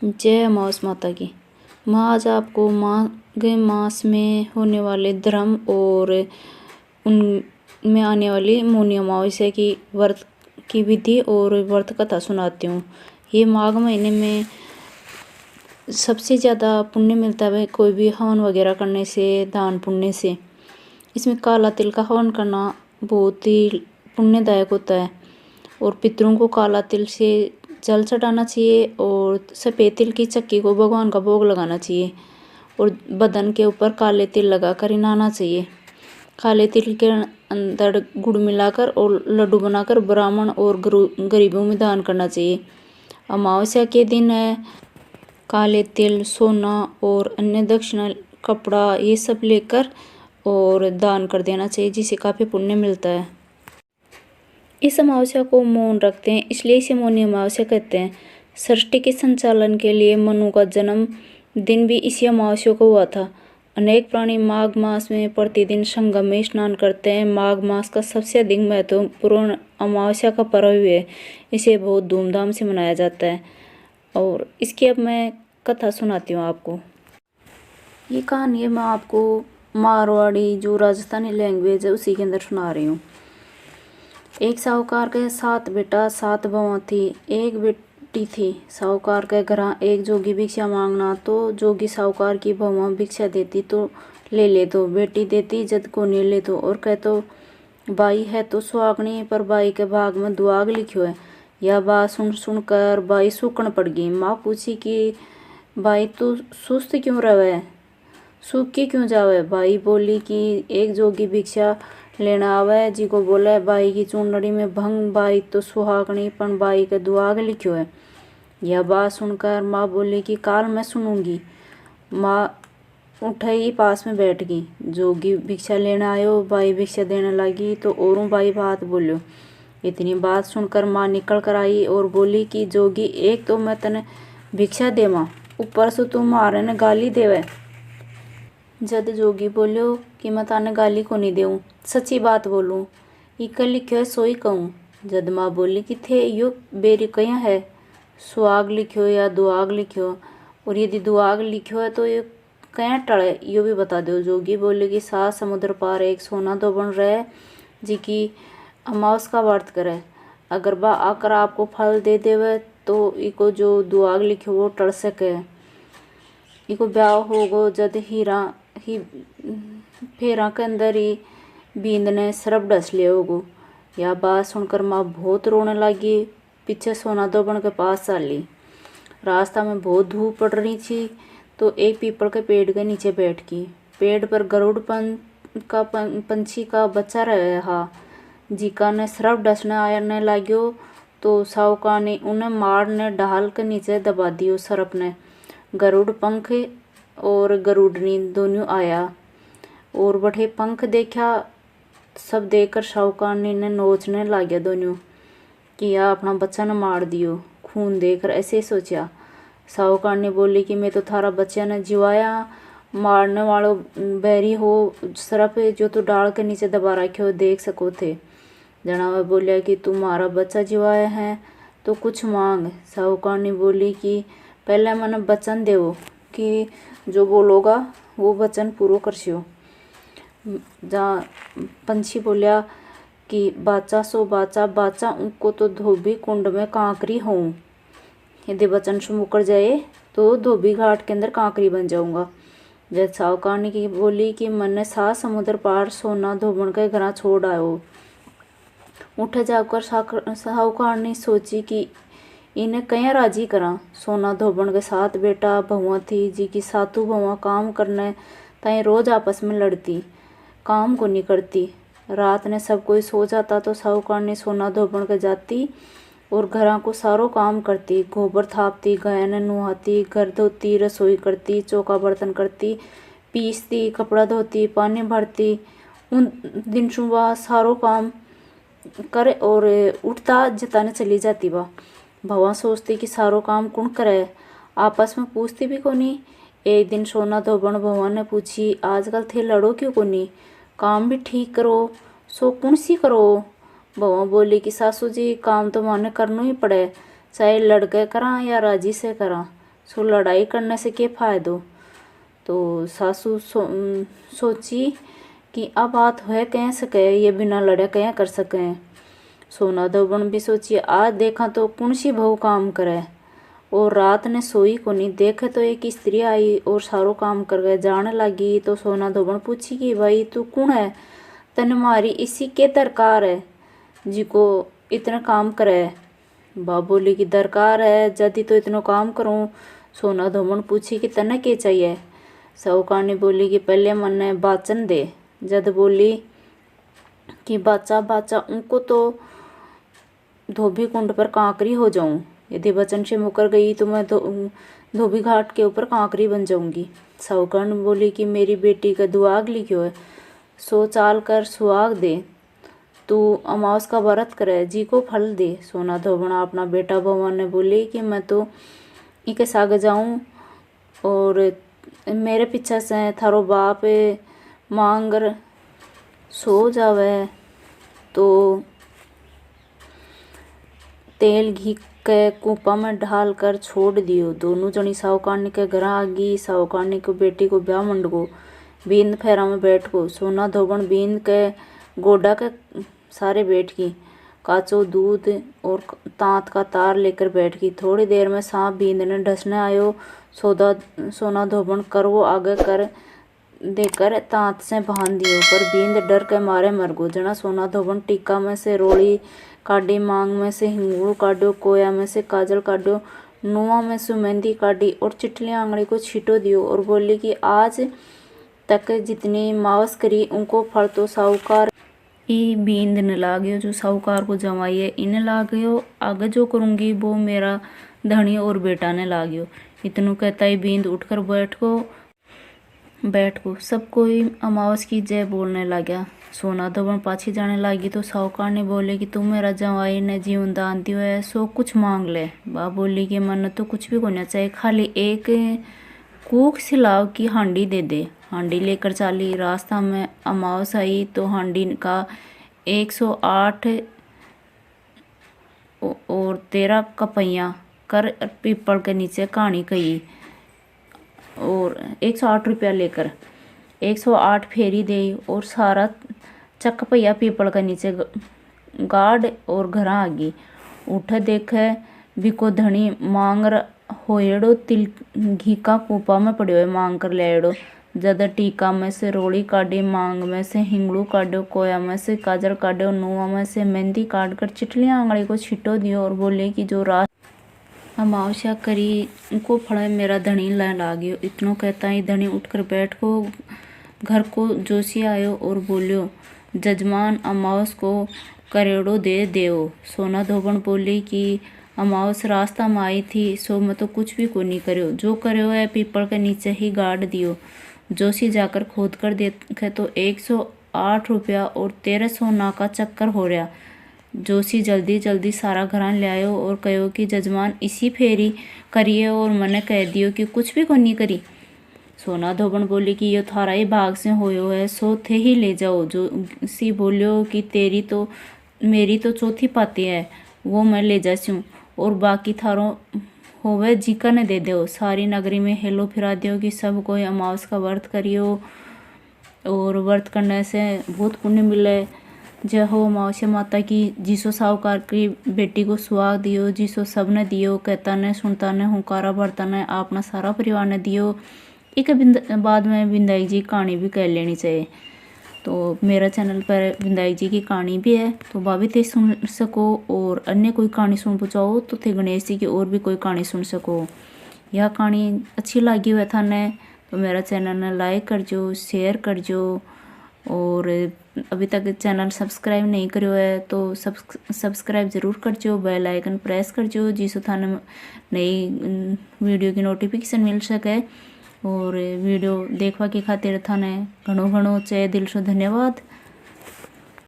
जय माउस माता की। मैं आज आपको माघ मास में होने वाले धर्म और उनमें आने वाली मौनी अमावस्या की व्रत की विधि और व्रत कथा सुनाती हूँ। ये माघ महीने में सबसे ज़्यादा पुण्य मिलता है कोई भी हवन वगैरह करने से, दान पुण्य से। इसमें काला तिल का हवन करना बहुत ही पुण्यदायक होता है और पितरों को काला तिल से जल चढ़ाना चाहिए और सफ़ेद तिल की चक्की को भगवान का भोग लगाना चाहिए और बदन के ऊपर काले तिल लगाकर ही नहाना चाहिए। काले तिल के अंदर गुड़ मिलाकर और लड्डू बनाकर ब्राह्मण और गरीबों में दान करना चाहिए। अमावस्या के दिन है काले तिल, सोना और अन्य दक्षिणा, कपड़ा ये सब लेकर और दान कर देना चाहिए, जिससे काफ़ी पुण्य मिलता है। इस अमावस्या को मौन रखते हैं, इसलिए इसे मौनी अमावस्या कहते हैं। सृष्टि के संचालन के लिए मनु का जन्म दिन भी इसी अमावस्या को हुआ था। अनेक प्राणी माघ मास में प्रतिदिन संगम में स्नान करते हैं। माघ मास का सबसे अधिक महत्वपूर्ण अमावस्या का पर्व है। इसे बहुत धूमधाम से मनाया जाता है और इसकी अब मैं कथा सुनाती हूँ आपको। ये कहानी मैं आपको मारवाड़ी जो राजस्थानी लैंग्वेज है उसी के अंदर सुना रही हूँ। एक साहूकार के 7 बेटा 7 बहुएं थी। एक बेटी थी। साहूकार के घर एक जोगी भिक्षा मांगना तो जोगी साहूकार की बहुएं भिक्षा देती तो ले ले तो, बेटी देती जद को नहीं ले तो, और कह तो बाई है तो सुहागनी पर बाई के भाग में दुआग लिखियो है। यह बात सुन सुनकर बाई सूखन पड़ गई। माँ पूछी कि बाई तू सुस्त क्यों रहे, सूख के क्यों जावे। बाई बोली कि एक जोगी भिक्षा लेना आवे जी को बोले बाई की चूनड़ी में भंग, बाई तो सुहागनी पण बाई के दुआग लिखियो है। यह बात सुनकर माँ बोली कि काल मैं सुनूंगी। माँ उठे ही पास में बैठ गई। जोगी भिक्षा लेना आयो, बाई भिक्षा देने लगी तो औरों बाई बात बोलियो। इतनी बात सुनकर माँ निकल कर आई और बोली कि जोगी एक तो मैं तने भिक्षा देवा, ऊपर से तू मारे ने गाली देवे। जद जोगी बोलियो कि मैं ताने गाली को नहीं देऊँ, सच्ची बात बोलूँ, इकर लिखियो है सोई कहूँ। जद माँ बोली कि थे यो बेरी कया है, सुहाग लिखियो या दुआग लिखियो, और यदि दुआग लिखियो है तो ये कया टले यो भी बता दो। जोगी बोले कि 7 समुद्र पार एक सोना दो बन रहे जी की अमावस का व्रत करे, अगर बा आकर आपको फल दे देवे तो इको जो दुआग लिखियो वो टल सके। इको ब्याह होगो जद हीरा ही फेरा के अंदर ही बींद ने सरप डस ले होगो। यह बात सुनकर माँ बहुत रोने लगी। पीछे सोना दोबन के पास चली। रास्ता में बहुत धूप पड़ रही थी तो एक पीपल के पेड़ के नीचे बैठ गई। पेड़ पर गरुड़ पंछी का बच्चा रहा। जीका ने सरप डसने आने लाग्यो तो साहूकार ने उन्हें मारने ढाल के नीचे दबा दियो। सरप ने गरुड़ पंख और गरुड़नी दोनों आया और बठे पंख देखा। सब देखकर साहूकार ने नोचने लाग्या दोनों कि यह अपना बच्चा ने मार दियो। खून देखकर ऐसे सोचा। साहूकार ने बोली कि मैं तो थारा बच्चा ने जिवाया, मारने वालों बैरी हो, सरप जो तो डाल के नीचे दबा रखे हो देख सको थे। जनावर बोलिया कि तुम्हारा बच्चा जिवाया है तो कुछ मांग। साहूकार ने बोली कि पहले मैंने वचन देवो कि जो बोलोगा वो वचन पूरा करसियो। जहाँ पंछी बोलिया कि बाचा सो बाचा, बाचा उनको तो धोबी कुंड में कांकरी हूँ, यदि वचन से मुकर जाए तो धोबी घाट के अंदर कांकरी बन जाऊंगा। जब साहूकार ने की बोली कि मैंने 7 समुद्र पार सोना धोबन के घर छोड़ आयो। उठे जाकर साहूकार ने सोची कि इन्हें कया राजी करा। सोना धोबन के 7 बेटा बहुआ थी जी की 7 बहुआ काम करने ताई रोज आपस में लड़ती, काम को नहीं करती। रात ने सब कोई सो जाता तो साहूकार ने सोना धोबन के जाती और घरों को सारो काम करती, गोबर थापती, गाय ने नुहाती, घर धोती, रसोई करती, चौका बर्तन करती, पीसती, कपड़ा धोती, पानी भरती। उन दिन सुबह सारो काम करे और उठता जताने चली जाती। भवा सोचती कि सारो काम कौन करे, आपस में पूछती भी कोनी। एक दिन सोना धोबन भगवान ने पूछी, आजकल थे लड़ो क्यों कोनी, काम भी ठीक करो, सो कौन सी करो। भगवान बोली कि सासू जी काम तो माने करना ही पड़े, चाहे लड़के करा या राजी से करा, सो लड़ाई करने से क्या फ़ायदो। तो सासू सोची कि अब बात है कह सके, ये बिना लड़े कह कर सकें। सोना धोबन भी सोची आज देखा तो कौन सी बहू काम करे। और रात ने सोई को नहीं, देखे तो एक स्त्री आई और सारो काम कर गए जाने लगी। तो सोना धोबन पूछी कि भाई तू कौन है, तन मारी इसी के दरकार है जिको इतना काम करे। बाप बोली की दरकार है जदी तो इतना काम करूँ। सोना धोबन पूछी कि तने के चाहिए। साहूकारनी बोली कि पहले मन्ने बाचन दे। जद बोली कि बाचा बाचा उनको तो धोबी कुंड पर कांकरी हो जाऊं, यदि वचन से मुकर गई तो मैं धोबी घाट के ऊपर कांकरी बन जाऊंगी। साहूकारनी बोली कि मेरी बेटी का दुआग लिखियो है, सो चाल कर सुहाग दे, तू अमावस का व्रत करे जी को फल दे। सोना धोबन अपना बेटा भगवान ने बोली कि मैं तो इके साग जाऊं और मेरे पीछे से थारो बाप मांगर सो जावे तो तेल घी के कूपा में ढाल कर छोड़ दियो। दोनों जनी साहूकारनी के घर आ गई। साहूकारनी को बेटी को ब्याह मंडगो, बींद फेरा में बैठ गो। सोना धोबन बींद के गोडा के सारे बैठ गई। काचो दूध और तांत का तार लेकर बैठ गई। थोड़ी देर में सांप बींद ने ढसने आयो। सोना धोबन कर वो आगे कर देकर तांत से बांध दियो, पर बींद डर के मारे मर गो। जना सोना धोबन टीका में से रोड़ी काटी, मांग में से हिंगुड़ू काटो, कोया में से काजल काटो, नुआ में से मेहंदी काटी और चिटली आंगड़ी को छिटो दियो और बोली कि आज तक जितनी मावस करी उनको फल तो साहूकार ई बींद न लाग्यो, जो साहूकार को जमाई है इन लाग्यो, आगे जो करूंगी वो मेरा धनी और बेटा ने लाग्यो। इतनों कहता ही बींद उठकर बैठ को सब कोई अमावस की जय बोलने लगा। सोना धोबन पाछी जाने लगी तो साहूकार ने बोले कि तू मेरा जवाई ने जीवन दान दियो है, सो कुछ मांग ले। बाप बोली कि मन तो कुछ भी होना चाहिए, खाली एक कूक सिलाव की हांडी दे दे। हांडी लेकर चाली। रास्ता में अमावस आई तो हांडी का 108 और 13 कपैया कर पीपल के नीचे कहानी कही और 108 रुपया लेकर 108 फेरी दे और सारा चक पहिया पीपल के नीचे गाड़ और घर आ गई। उठ देखे बिको धनी मांग होएड़ो तिल घी का कूपा में पड़ो है, मांग कर लेड़ो। जद टीका में से रोड़ी काटे, मांग में से हिंगड़ू काटो, कोया में से काजल काटो, नुआ में से मेहंदी काट कर चिटलियाँ आंगड़ी को छिटो दियो और बोले कि जो रात अमावस्या करी उनको फड़े मेरा धनी ला लाग्यो। इतनो कहता ही धनी उठकर बैठ को घर को जोशी आयो और बोलियो जजमान अमावस को करेड़ो दे देओ। सोना धोबन बोली कि अमावस रास्ता में आई थी, सो मैं तो कुछ भी को नहीं करो, जो करो है पीपल के नीचे ही गाड़ दियो। जोशी जाकर खोद कर देखे तो 108 रुपया और 13 सोना का चक्कर हो रहा। जोशी जल्दी जल्दी सारा घरान ले आयो और कहो कि जजमान इसी फेरी करिए और मैंने कह दियो कि कुछ भी को नहीं करी। सोना धोबन बोली कि यो थारा ही भाग से होयो है, सो थे ही ले जाओ। जोशी बोलियो कि तेरी तो मेरी तो चौथी पाती है, वो मैं ले जासूँ और बाकी थारो होवे जीका ने दे दो। सारी नगरी में हेलो फिरा दियो कि सब कोई अमावस का व्रत करियो और व्रत करने से बहुत पुण्य मिले। जय हो अमावस्या माता की। जिसो साहूकार की बेटी को सुहाग दियो, जिसो सब ने दियो, कहता ने सुनता ने हुंकारा भरता ने अपना सारा परिवार ने दियो। एक बाद में विंदाई जी कहानी भी कह लेनी चाहिए। तो मेरा चैनल पर विंदाई जी की कहानी भी है, तो वह भी थे सुन सको और अन्य कोई कहानी सुन पूछाओ तो थे गणेश जी की और भी कोई कहानी सुन सको। यह कहानी अच्छी लगी हुआ था ने तो मेरा चैनल ने लाइक कर जो, शेयर कर जो और अभी तक चैनल सब्सक्राइब नहीं करो है तो सब्सक्राइब ज़रूर कर जो, बेल आइकन प्रेस कर जो जिससे थाने नई वीडियो की नोटिफिकेशन मिल सके। और वीडियो देखवा की खातिर थाने घणो घणो चे दिल से धन्यवाद।